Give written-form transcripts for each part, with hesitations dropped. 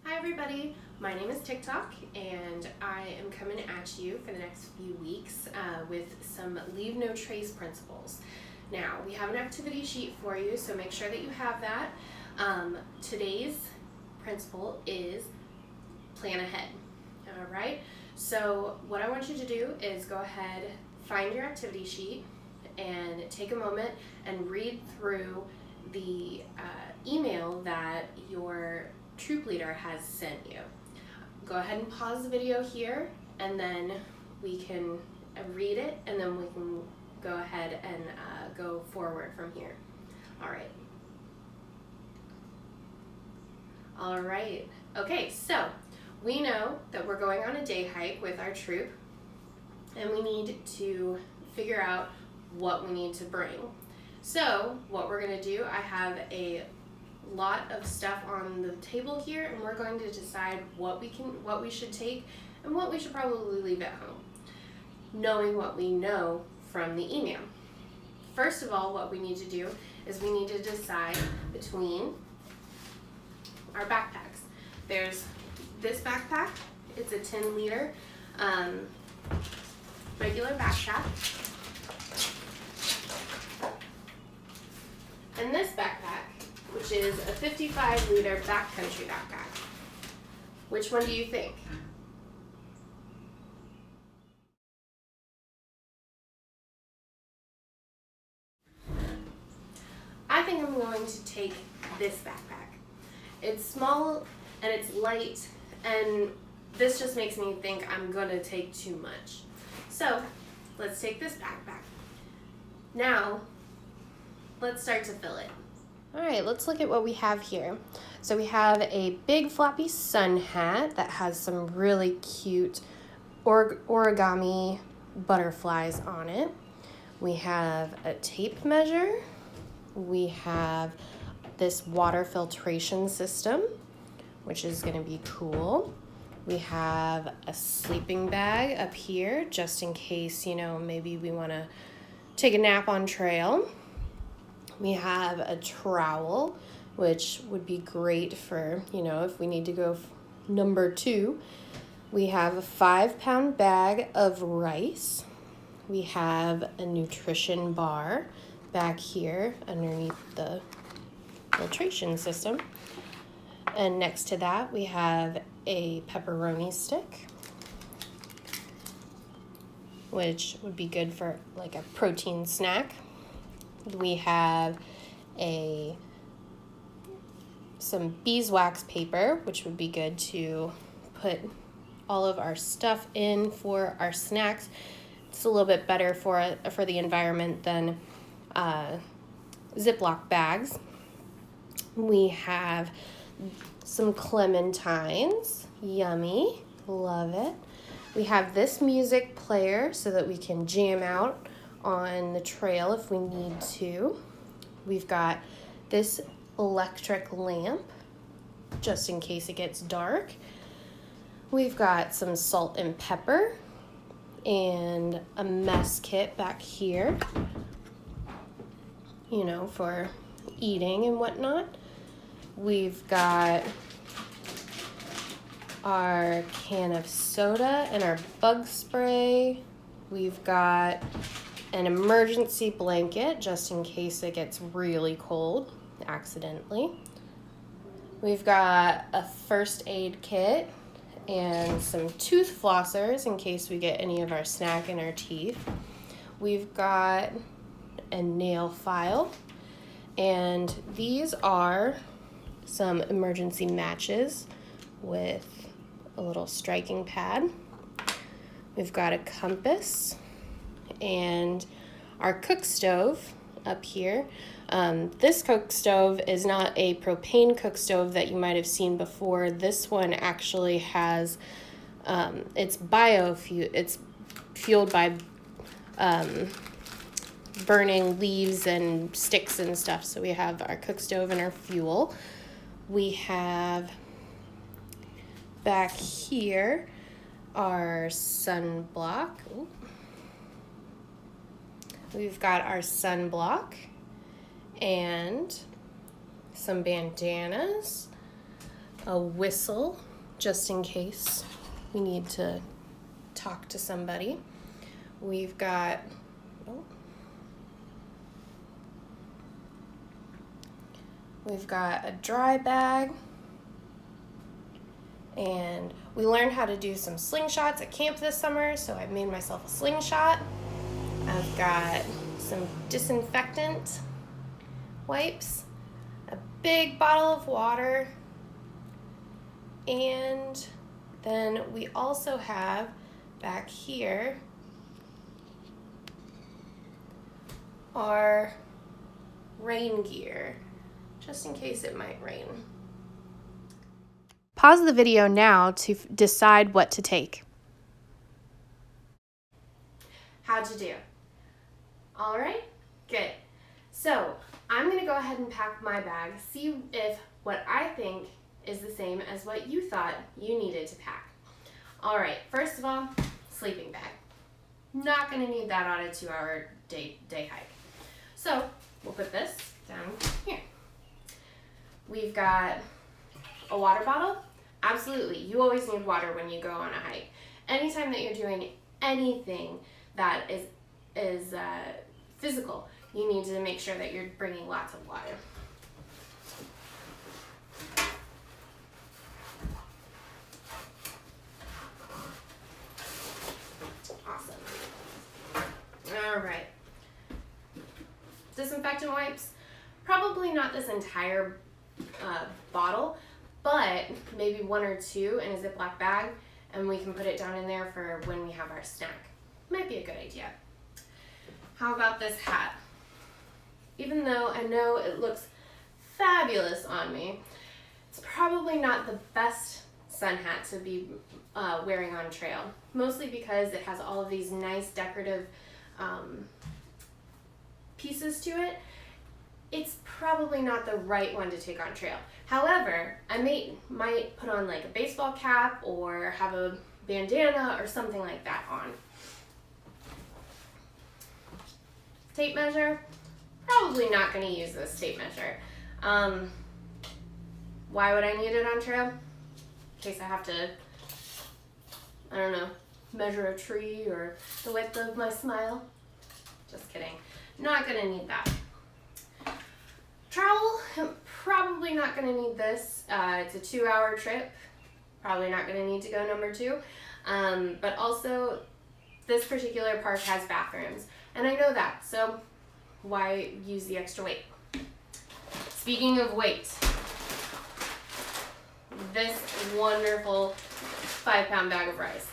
Hi everybody, my name is Tick Tock and I am coming at you for the next few weeks with some leave no trace principles. Now, we have an activity sheet for you, so make sure that you have that. Today's principle is plan ahead. Alright, so what I want you to do is go ahead, find your activity sheet, and take a moment and read through the email that your troop leader has sent you. Go ahead and pause the video here, and then we can read it, and then we can go ahead and go forward from here. All right. Okay, so we know that we're going on a day hike with our troop, and we need to figure out what we need to bring. So what we're going to do, I have a lot of stuff on the table here, and we're going to decide what we should take and what we should probably leave at home, knowing what we know from the email. First of all, what we need to do is we need to decide between our backpacks. There's this backpack, it's a 10-liter regular backpack, and this backpack, which is a 55-liter backcountry backpack. Which one do you think? I think I'm going to take this backpack. It's small and it's light, and this just makes me think I'm gonna take too much. So let's take this backpack. Now, let's start to fill it. All right, let's look at what we have here. So we have a big floppy sun hat that has some really cute origami butterflies on it. We have a tape measure. We have this water filtration system, which is going to be cool. We have a sleeping bag up here, just in case, maybe we want to take a nap on trail. We have a trowel, which would be great for, if we need to go number 2. We have a 5-pound bag of rice. We have a nutrition bar back here underneath the filtration system. And next to that, we have a pepperoni stick, which would be good for like a protein snack. We have some beeswax paper, which would be good to put all of our stuff in for our snacks. It's a little bit better for the environment than Ziploc bags. We have some clementines, yummy, love it. We have this music player so that we can jam out on the trail if we need to. We've got this electric lamp just in case it gets dark. We've got some salt and pepper and a mess kit back here, for eating and whatnot. We've got our can of soda and our bug spray. We've got an emergency blanket just in case it gets really cold accidentally. We've got a first aid kit and some tooth flossers in case we get any of our snack in our teeth. We've got a nail file, and these are some emergency matches with a little striking pad. We've got a compass and our cook stove up here. This cook stove is not a propane cook stove that you might have seen before. This one actually has, it's fueled by burning leaves and sticks and stuff. So we have our cook stove and our fuel. We have back here our sunblock. Ooh. We've got our sunblock and some bandanas. a whistle just in case we need to talk to somebody. We've got a dry bag, and we learned how to do some slingshots at camp this summer, so I made myself a slingshot. I've got some disinfectant wipes, a big bottle of water, and then we also have back here our rain gear, just in case it might rain. Pause the video now to decide what to take. How'd you do? All right, good. So I'm gonna go ahead and pack my bag, see if what I think is the same as what you thought you needed to pack. All right, first of all, sleeping bag. Not gonna need that on a 2-hour day hike. So we'll put this down here. We've got a water bottle. Absolutely, you always need water when you go on a hike. Anytime that you're doing anything that is physical, you need to make sure that you're bringing lots of water. Awesome. All right. Disinfectant wipes. Probably not this entire bottle, but maybe 1 or 2 in a Ziploc bag, and we can put it down in there for when we have our snack. Might be a good idea. How about this hat? Even though I know it looks fabulous on me, it's probably not the best sun hat to be wearing on trail, mostly because it has all of these nice decorative pieces to it. It's probably not the right one to take on trail. However, I might put on like a baseball cap or have a bandana or something like that on. Tape measure, probably not going to use this tape measure. Why would I need it on trail? In case I have to, I don't know, measure a tree or the width of my smile. Just kidding. Not going to need that. Trowel, I'm probably not going to need this. It's a 2-hour trip. Probably not going to need to go number 2. But also, this particular park has bathrooms. And I know that, so why use the extra weight? Speaking of weight, this wonderful 5-pound bag of rice.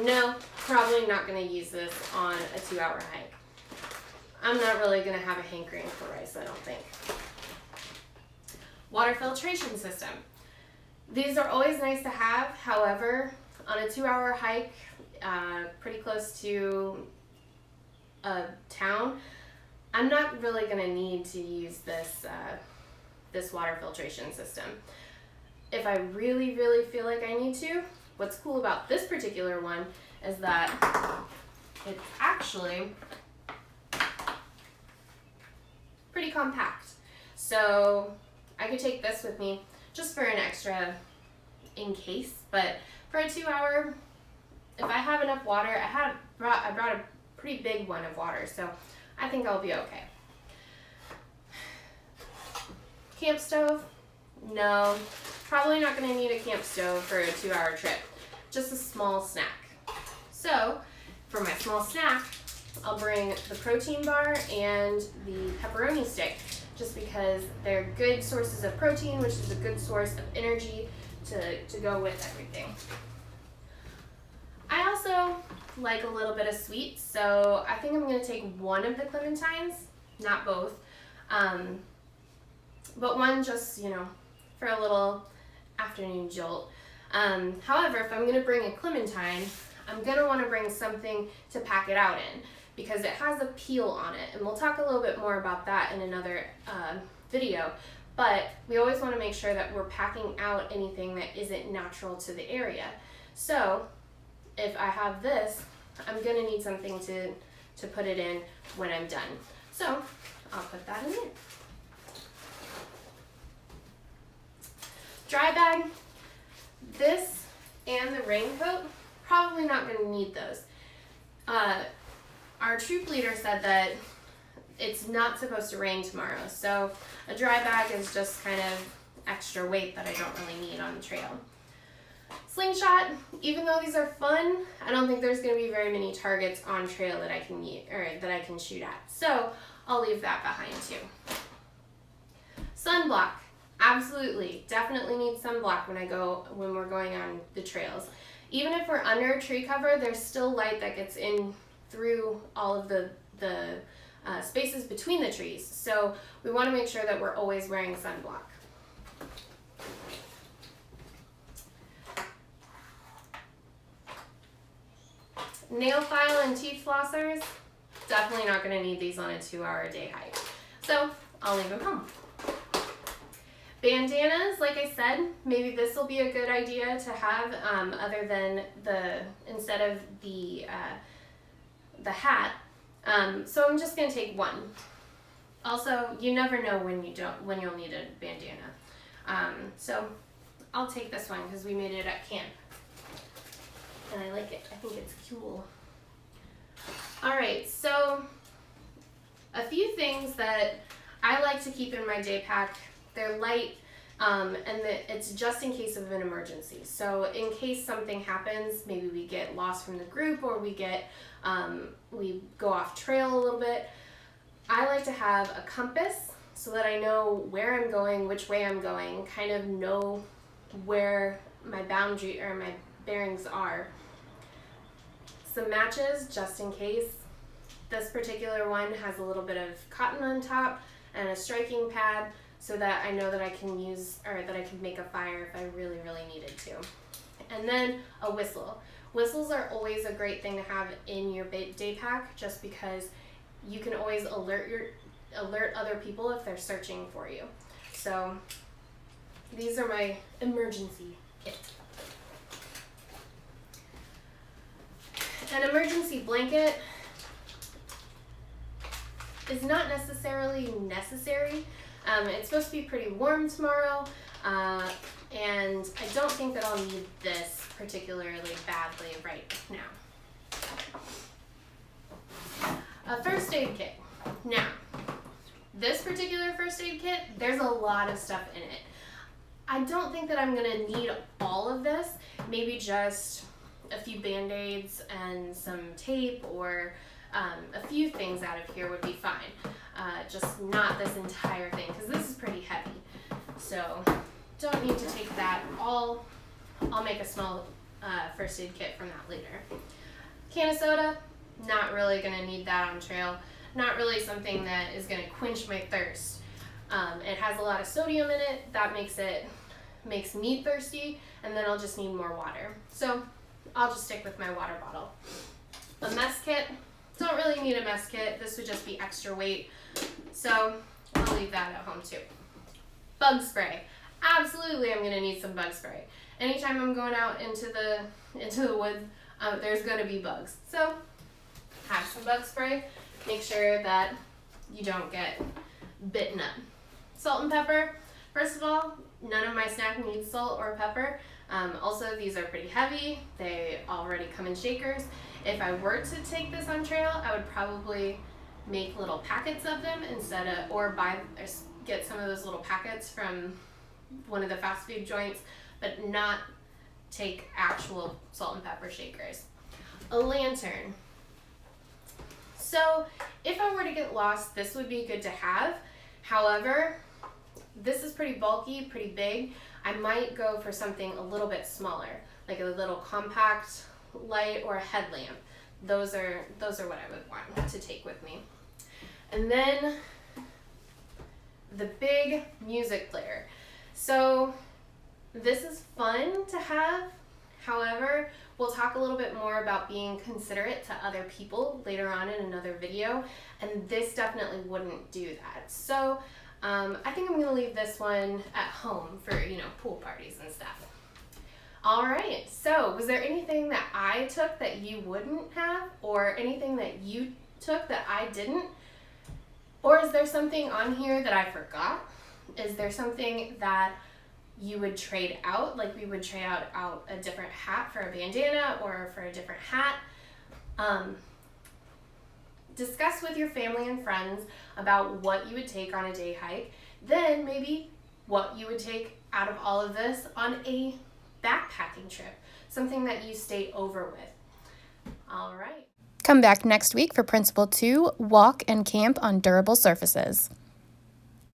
No, probably not going to use this on a 2-hour hike. I'm not really going to have a hankering for rice, I don't think. Water filtration system. These are always nice to have. However, on a 2-hour hike, pretty close to a town, I'm not really going to need to use this this water filtration system. If I really, really feel like I need to, what's cool about this particular one is that it's actually pretty compact. So I could take this with me just for an extra in case, but for a 2-hour, if I have enough water, I brought a pretty big one of water, so I think I'll be okay. Camp stove? No, probably not going to need a camp stove for a 2-hour trip. Just a small snack. So, for my small snack, I'll bring the protein bar and the pepperoni stick, just because they're good sources of protein, which is a good source of energy to go with everything. I also like a little bit of sweet, so I think I'm going to take one of the clementines, not both, but one just, for a little afternoon jolt. However, if I'm going to bring a clementine, I'm going to want to bring something to pack it out in, because it has a peel on it, and we'll talk a little bit more about that in another video, but we always want to make sure that we're packing out anything that isn't natural to the area. So if I have this, I'm going to need something to put it in when I'm done. So I'll put that in there. Dry bag, going to need those. Our troop leader said that it's not supposed to rain tomorrow, so a dry bag is just kind of extra weight that I don't really need on the trail. Slingshot, even though these are fun, I don't think there's going to be very many targets on trail that I can use, or that I can shoot at, so I'll leave that behind too. Sunblock, absolutely, definitely need sunblock when we're going on the trails. Even if we're under tree cover, there's still light that gets in through all of the spaces between the trees. So we want to make sure that we're always wearing sunblock. Nail file and teeth flossers, definitely not going to need these on a 2-hour-a-day hike. So I'll leave them home. Bandanas, like I said, maybe this will be a good idea to have other than instead of the hat. So I'm just gonna take one. Also, you never know when you'll need a bandana. So I'll take this one because we made it at camp. And I like it. I think it's cool. All right, so a few things that I like to keep in my day pack. They're light, and it's just in case of an emergency. So in case something happens, maybe we get lost from the group, or we go off trail a little bit. I like to have a compass so that I know where I'm going, which way I'm going, kind of know where my boundary or my bearings are. Some matches, just in case. This particular one has a little bit of cotton on top and a striking pad, so that I know that I can make a fire if I really, really needed to. And then a whistle. Whistles are always a great thing to have in your day pack, just because you can always alert other people if they're searching for you. So these are my emergency kit. An emergency blanket is not necessarily necessary. It's supposed to be pretty warm tomorrow, and I don't think that I'll need this particularly badly right now. A first aid kit. Now, this particular first aid kit, there's a lot of stuff in it. I don't think that I'm gonna need all of this, maybe just a few Band-Aids and some tape, or a few things out of here would be fine. Just not this entire thing, because this is pretty heavy. So don't need to take that all. I'll make a small first aid kit from that later. Can of soda, not really gonna need that on trail. Not really something that is gonna quench my thirst. It has a lot of sodium in it. That makes me thirsty, and then I'll just need more water. So I'll just stick with my water bottle. A mess kit, don't really need a mess kit. This would just be extra weight. So I'll leave that at home too. Bug spray. Absolutely, I'm gonna need some bug spray. Anytime I'm going out into the woods, there's gonna be bugs. So have some bug spray. Make sure that you don't get bitten up. Salt and pepper. First of all, none of my snack needs salt or pepper. Also, these are pretty heavy. They already come in shakers. If I were to take this on trail, I would probably make little packets of them or get some of those little packets from one of the fast food joints, but not take actual salt and pepper shakers. A lantern. So if I were to get lost, this would be good to have. However, this is pretty bulky, pretty big. I might go for something a little bit smaller, like a little compact light or a headlamp. Those are what I would want to take with me. And then the big music player. So this is fun to have. However, we'll talk a little bit more about being considerate to other people later on in another video, and this definitely wouldn't do that. So I think I'm gonna leave this one at home for, pool parties and stuff. All right, so was there anything that I took that you wouldn't have, or anything that you took that I didn't? Or is there something on here that I forgot? Is there something that you would trade out, like we would trade out a different hat for a bandana or for a different hat. Discuss with your family and friends about what you would take on a day hike, then maybe what you would take out of all of this on a backpacking trip, something that you stay over with. All right. Come back next week for Principle 2, Walk and Camp on Durable Surfaces.